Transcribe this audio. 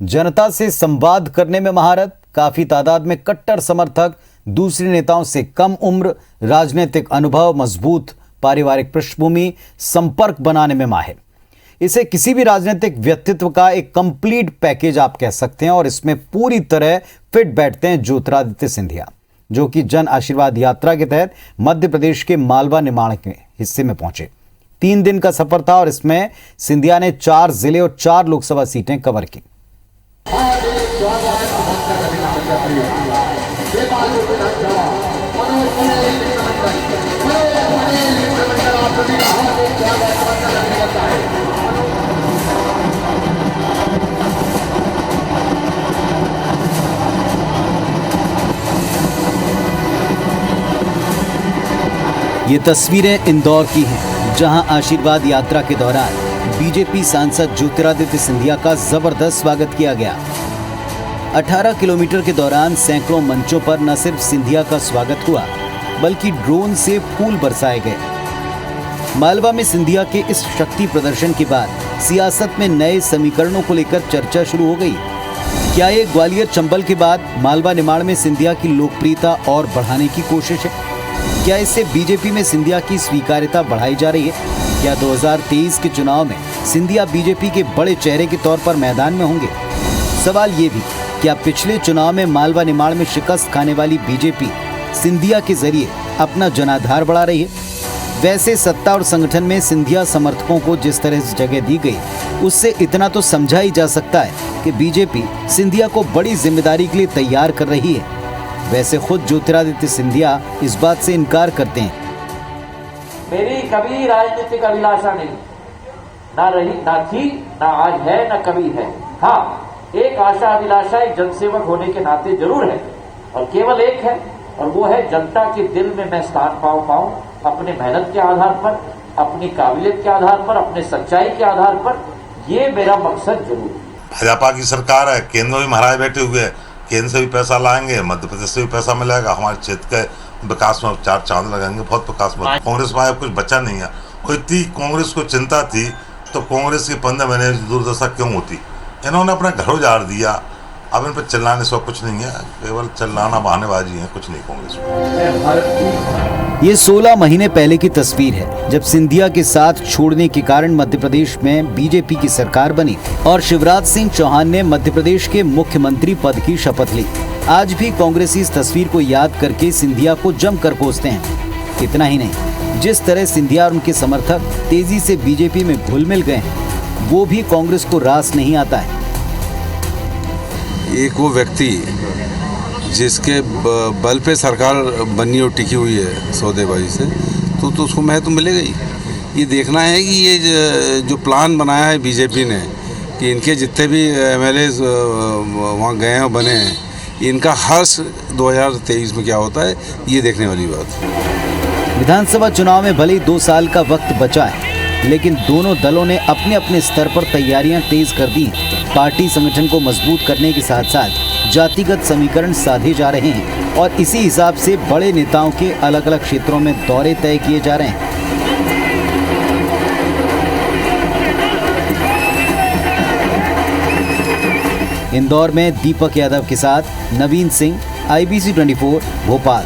जनता से संवाद करने में महारत, काफी तादाद में कट्टर समर्थक, दूसरे नेताओं से कम उम्र, राजनीतिक अनुभव, मजबूत पारिवारिक पृष्ठभूमि, संपर्क बनाने में माहिर। इसे किसी भी राजनीतिक व्यक्तित्व का एक कंप्लीट पैकेज आप कह सकते हैं और इसमें पूरी तरह फिट बैठते हैं ज्योतिरादित्य सिंधिया, जो कि जन आशीर्वाद यात्रा के तहत मध्य प्रदेश के मालवा निमाड़ के हिस्से में पहुंचे। 3 दिन का सफर था और इसमें सिंधिया ने 4 जिले और 4 लोकसभा सीटें कवर की। ये तस्वीरें इंदौर की हैं, जहां आशीर्वाद यात्रा के दौरान बीजेपी सांसद ज्योतिरादित्य सिंधिया का जबरदस्त स्वागत किया गया। 18 किलोमीटर के दौरान सैकड़ों मंचों पर न सिर्फ सिंधिया का स्वागत हुआ, बल्कि ड्रोन से फूल बरसाए गए। मालवा में सिंधिया के इस शक्ति प्रदर्शन के बाद सियासत में नए समीकरणों को लेकर चर्चा शुरू हो गई। क्या ये ग्वालियर चंबल के बाद मालवा निमाड़ में सिंधिया की लोकप्रियता और बढ़ाने की कोशिश है? क्या इससे बीजेपी में सिंधिया की स्वीकार्यता बढ़ाई जा रही है? क्या 2023 के चुनाव में सिंधिया बीजेपी के बड़े चेहरे के तौर पर मैदान में होंगे? सवाल ये भी, क्या पिछले चुनाव में मालवा निमाड़ में शिकस्त खाने वाली बीजेपी सिंधिया के जरिए अपना जनाधार बढ़ा रही है? वैसे सत्ता और संगठन में सिंधिया समर्थकों को जिस तरह से जगह दी गई, उससे इतना तो समझा ही जा सकता है कि बीजेपी सिंधिया को बड़ी जिम्मेदारी के लिए तैयार कर रही है। वैसे खुद ज्योतिरादित्य सिंधिया इस बात से इनकार करते हैं। मेरी कभी राजनीतिक अभिलाषा नहीं, ना रही, ना थी, ना आज है, ना कभी है। हाँ, एक आशा अभिलाषा एक जनसेवक होने के नाते जरूर है, और केवल एक है, और वो है जनता के दिल में मैं स्थान पाऊं अपने मेहनत के आधार पर, अपनी काबिलियत के आधार पर, अपने सच्चाई के आधार पर। ये मेरा मकसद जरूर है। भाजपा की सरकार है, केंद्र में भी महाराज बैठे हुए हैं, केंद्र से भी पैसा लाएंगे, मध्य प्रदेश से भी पैसा मिलेगा, हमारे क्षेत्र के विकास में 4 चांद लगाएंगे, बहुत विकास में। कांग्रेस में कुछ बचा नहीं है। कोई इतनी कांग्रेस को चिंता थी तो कांग्रेस की 15 महीने दुर्दशा क्यों होती? इन्होंने अपना घर उजाड़ दिया। अब इन पर चिल्लाने से कुछ नहीं है, केवल चिल्लाना बहानेबाजी है, कुछ नहीं कांग्रेस में। ये 16 महीने पहले की तस्वीर है, जब सिंधिया के साथ छोड़ने के कारण मध्य प्रदेश में बीजेपी की सरकार बनी और शिवराज सिंह चौहान ने मध्य प्रदेश के मुख्यमंत्री पद की शपथ ली। आज भी कांग्रेसी इस तस्वीर को याद करके सिंधिया को जमकर कोसते हैं। इतना ही नहीं, जिस तरह सिंधिया और उनके समर्थक तेजी से बीजेपी में घुल मिल गए हैं, वो भी कांग्रेस को रास नहीं आता है। एक वो व्यक्ति जिसके बल पे सरकार बनी और टिकी हुई है सौदेबाजी से, तो उसको महत्व मिलेगा ही। ये देखना है कि ये जो प्लान बनाया है बीजेपी ने कि इनके जितने भी एमएलए वहाँ गए हैं और बने हैं, इनका हर्ष 2023 में क्या होता है, ये देखने वाली बात। विधानसभा चुनाव में भले ही 2 साल का वक्त बचा है, लेकिन दोनों दलों ने अपने अपने स्तर पर तैयारियां तेज कर दी। पार्टी संगठन को मजबूत करने के साथ साथ जातिगत समीकरण साधे जा रहे हैं और इसी हिसाब से बड़े नेताओं के अलग अलग क्षेत्रों में दौरे तय किए जा रहे हैं। इंदौर में दीपक यादव के साथ नवीन सिंह, IBC 24 भोपाल।